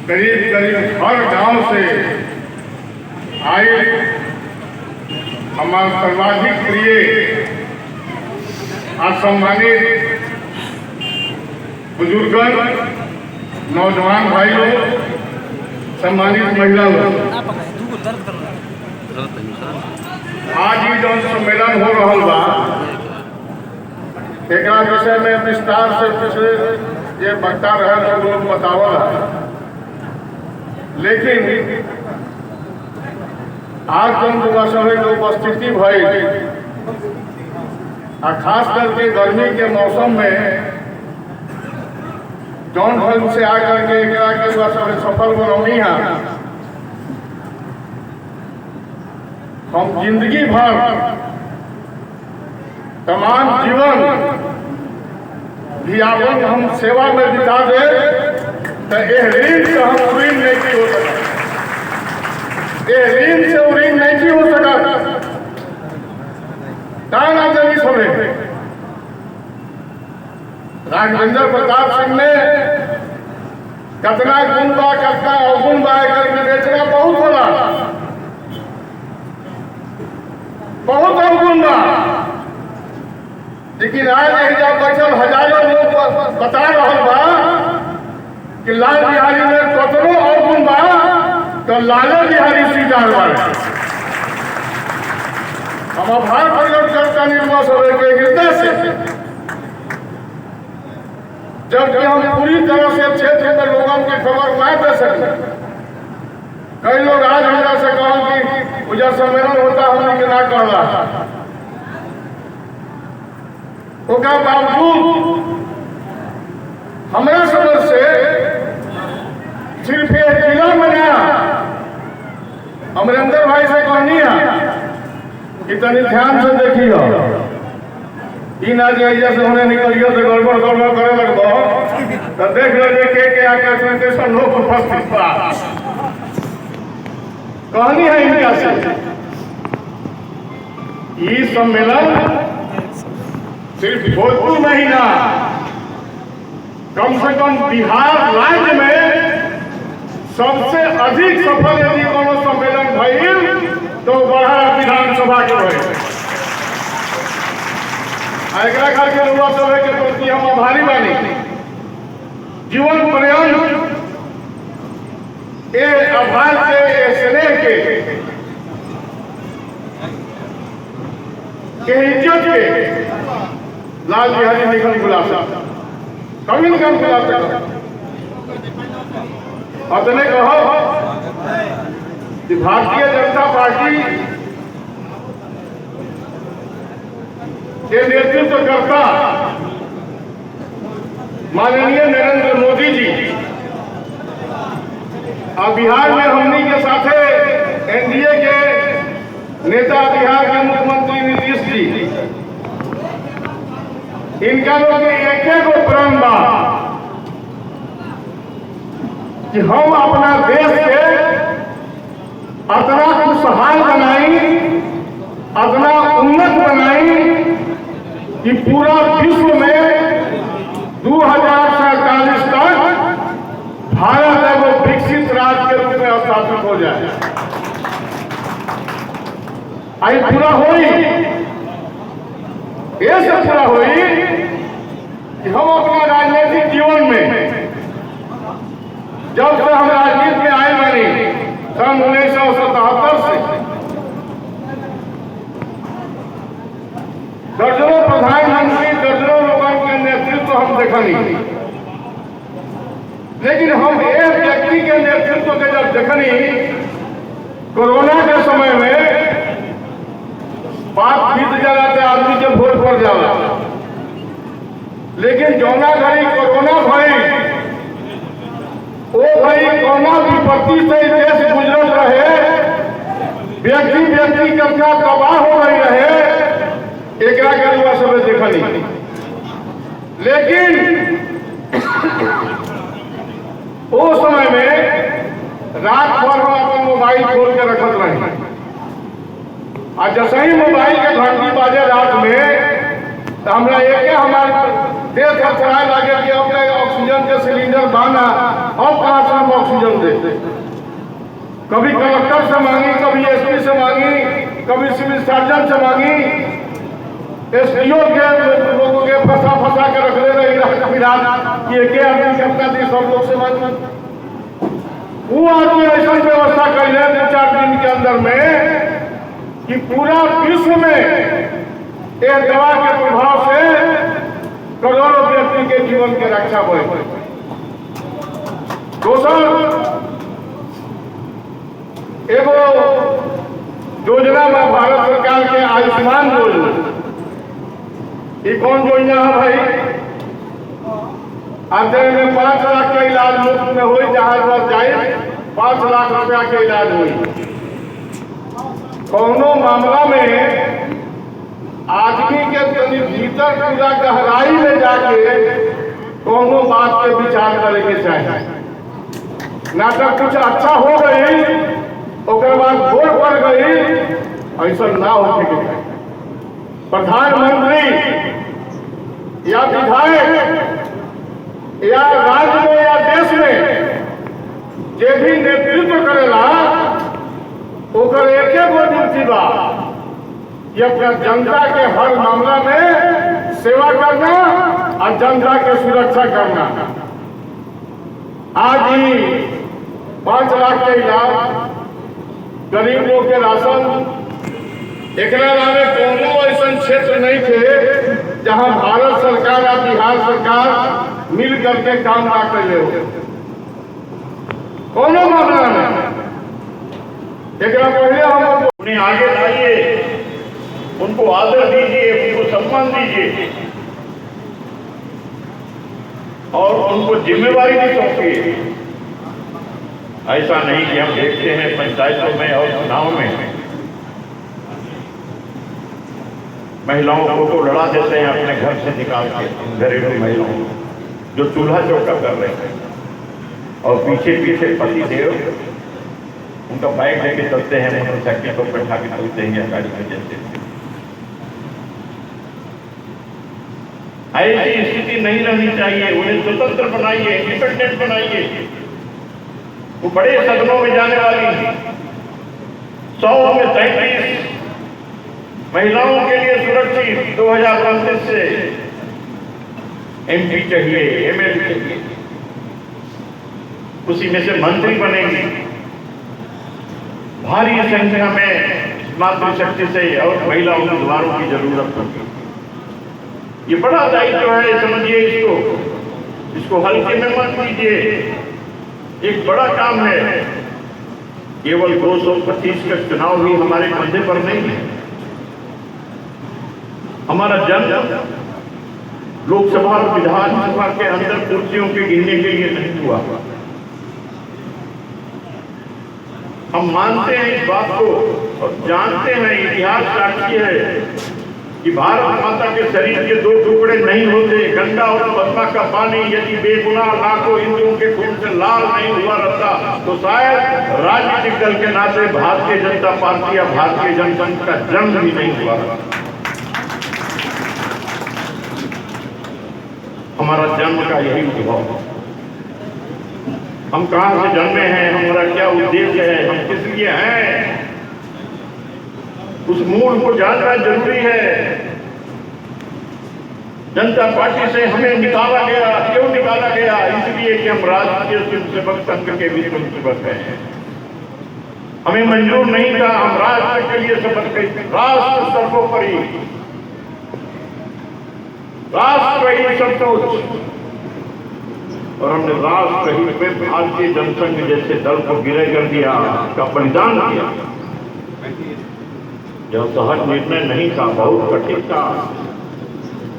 करीब करीब हर गांव से आए हमारे सर्वाधिक प्रिय सम्मानित बुजुर्गन, नौजवान भाई लोग, सम्मानित महिला लोग, आज ही जो सम्मेलन हो रहा बा एक विषय में विस्तार से पिछले ये बता रहे लोग बतावल है, लेकिन आज जन युवा सभी लोग उपस्थिति भई खास करके गर्मी के मौसम में जौन ढंग से आकर के युवा सभी सफल बनौनी है, हम जिंदगी भर तमाम जीवन भी आपन हम सेवा में बिता दे तो यह ऋण से हम ऋण नहीं हो सका, यह ऋण से ऋण नहीं हो सका। ताना जनी सुने राजेंद्र प्रताप सिंह ने कतना गुण बा कतना अवगुण बा करके बेचना बहुत बोला, बहुत अवगुण बा, लेकिन आज जब बचल हजारों लोग बता रहा बा कि लाल बिहारी में कतनो अवगुण बा तो लाले बिहारी सीतार बा। हम आभार प्रकट करता निर्मल सभा के हृदय से, जबकि हम पूरी तरह से क्षेत्र के लोगों की खबर ना दे सके। कई लोग आज हमरा से कहा कि पूजा सम्मेलन होता हमने के ना कहला, उसका बावजूद हमारे समझ से सिर्फ एक जिला में नया अमरिंदर भाई से कहनी है कि तनी ध्यान से देखियो, इन आज जैसे होने निकलियो तो गड़बड़ गड़बड़ करे लगो तो देख लो के आकर कैसे लोग उपस्थित बा। कहनी है इनका से ये सम्मेलन सिर्फ भोजपुर में ही ना, कम से कम बिहार राज्य में सबसे अधिक सफल यदि कोनो सम्मेलन भइल तो बड़ा विधानसभा के भइल। एकरा करके युवा सभा के प्रति हम आभारी बानी। जीवन पर्यंत ये आभार के स्नेह के इज्जत के लाल बिहारी निखल बुला सकता, कभी निकल बुला सकता। अपने कहो कि भारतीय जनता पार्टी के नेतृत्व करता माननीय नरेंद्र मोदी जी और बिहार में हमनी के साथ एनडीए के नेता बिहार के मुख्यमंत्री नीतीश जी, इनका लोग एक प्रण बा कि हम अपना देश के अतना खुशहाल बनाई, अतना उन्नत बनाई कि पूरा विश्व में 2047 तक भारत एगो विकसित राज्य के रूप में स्थापित हो जाए। आई पूरा होई, ये सब पूरा होई कि हम अपना राजनीतिक जीवन में जब से हम राजनीति में आए बनी सन 1977 से दर्जनों प्रधानमंत्री, दर्जनों लोगों के नेतृत्व हम देखनी, लेकिन हम एक व्यक्ति के नेतृत्व के जब देखनी कोरोना के समय में बात बीत जाला तो आदमी के वोट पड़ जाला, लेकिन जौना घड़ी कोरोना भई वो भाई कोरोना विपत्ति से देश गुजरत रहे, व्यक्ति कतना तबाह हो रही रहे, एक युवा सब देखनी। लेकिन उस समय में रात भर हम अपन मोबाइल खोल के रखत रहे, और जैसे ही मोबाइल के घंटी बाजे रात में तो हमरा एक हमारे देह थरथराए लगे कि अब ऑक्सीजन के सिलेंडर बाना, अब कहाँ से हम ऑक्सीजन देते। कभी कलेक्टर से मांगी, कभी एसपी से मांगी, कभी सिविल सर्जन से मांगी, एसडीओ के लोगों के फंसा के रख ले रही कि एक आदमी अपना दी, सब लोग से मांगी। वो आदमी ऐसा व्यवस्था कर ले 2-4 दिन के अंदर में कि पूरा विश्व में एक दवा के प्रभाव से करोड़ों व्यक्ति के जीवन की रक्षा हो। दोस्तों, एगो योजना में भारत सरकार के आयुष्मान योजना, ये कौन योजना है भाई? आधे में 5 लाख का इलाज मुफ्त में हो, जहां पर जाए 5 लाख रुपया के इलाज हुई। कौनो मामला में आदमी के तनी भीतर पूरा गहराई में जाके कौनो बात पे विचार करे के चाहिए। नाटक कुछ अच्छा हो गई, उसके बाद वोट पड़ गई, ऐसा ना होने के चाहिए। प्रधानमंत्री या विधायक या राज्य में या देश में जे भी नेतृत्व करेला, ओकर एक गो ड्यूटी बा कि अपना जनता के हर मामला में सेवा करना और जनता के सुरक्षा करना। आज ही 5 लाख के इलाज, गरीब लोग के राशन, एक नामे कोनो ऐसा क्षेत्र नहीं थे जहां भारत सरकार और बिहार सरकार मिल करके काम ना कर ले हो। कोनो मामला में एक पहले हम उन्हें आगे लाइए, उनको आदर दीजिए, उनको सम्मान दीजिए और उनको जिम्मेवारी भी सौंपिए। ऐसा नहीं कि हम देखते हैं पंचायतों में और चुनाव में महिलाओं को तो लड़ा देते हैं अपने घर से निकाल के, घरेलू महिलाओं जो चूल्हा चौका कर रहे हैं, और पीछे पीछे पति देव उनका बाइक लेके चलते हैं, मोटरसाइकिल को बैठा के चलते हैं या गाड़ी में चलते हैं। ऐसी स्थिति नहीं रहनी चाहिए। उन्हें स्वतंत्र बनाइए, इंडिपेंडेंट बनाइए। वो बड़े सदनों में जाने वाली 100 में 33 महिलाओं के लिए सुरक्षित 2029 से एमपी चाहिए, एमएलए चाहिए, उसी में से मंत्री बनेगी भारी संख्या में मातृशक्ति से, और महिलाओं के द्वारों की जरूरत होगी। ये बड़ा दायित्व है, समझिए इसको हल्के में मत लीजिए। एक बड़ा काम है। केवल 225 का चुनाव भी हमारे कंधे पर नहीं है। हमारा जन्म लोकसभा और विधानसभा के अंदर कुर्सियों के गिनने के लिए नहीं हुआ। हम मानते हैं इस बात को और जानते हैं, इतिहास साक्षी है कि भारत माता के शरीर के 2 टुकड़े नहीं होते। गंगा और पद्मा का पानी यदि बेगुनाह लाखों हिंदुओं के खून से लाल नहीं हुआ रहता तो शायद राजनीतिक दल के नाते भारतीय जनता पार्टी या भारतीय जनसंघ का जन्म भी नहीं हुआ। हमारा जन्म का यही उद्भव, हम कहां से जन्मे हैं, हमारा क्या उद्देश्य है, हम किस लिए हैं, उस मूल को जानना जरूरी है। जनता पार्टी से हमें निकाला गया, क्यों निकाला गया? इसलिए कि हम राष्ट्रीय स्वयंसेवक संघ के भी स्वयंसेवक हैं। हमें मंजूर नहीं था, हम राष्ट्र के लिए शपथ गए, राष्ट्र सर्वोपरि, राष्ट्र ही सबसे उच्च, और हमने राष्ट्र हित में भारतीय जनसंघ जैसे दल को गिरे कर दिया, का बलिदान किया। यह सहज निर्णय नहीं था, बहुत कठिन था।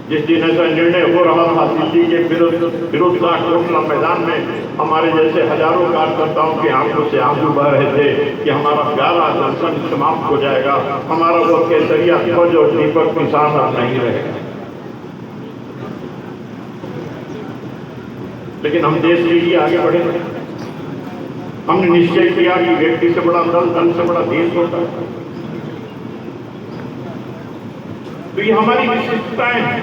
जिस दिन ऐसा निर्णय हो रहा था दिल्ली के विरोध मैदान में, हमारे जैसे हजारों कार्यकर्ताओं की आंखों से आंसू बह रहे थे कि हमारा प्यारा जनसंघ समाप्त हो जाएगा, हमारा वो केसरिया ध्वज और दीपक निशान अब नहीं रहेगा। लेकिन हम देश के लिए आगे बढ़े। हमने निश्चय किया कि व्यक्ति से बड़ा दल, दल से बड़ा देश होता है। तो ये हमारी विशेषताएं हैं।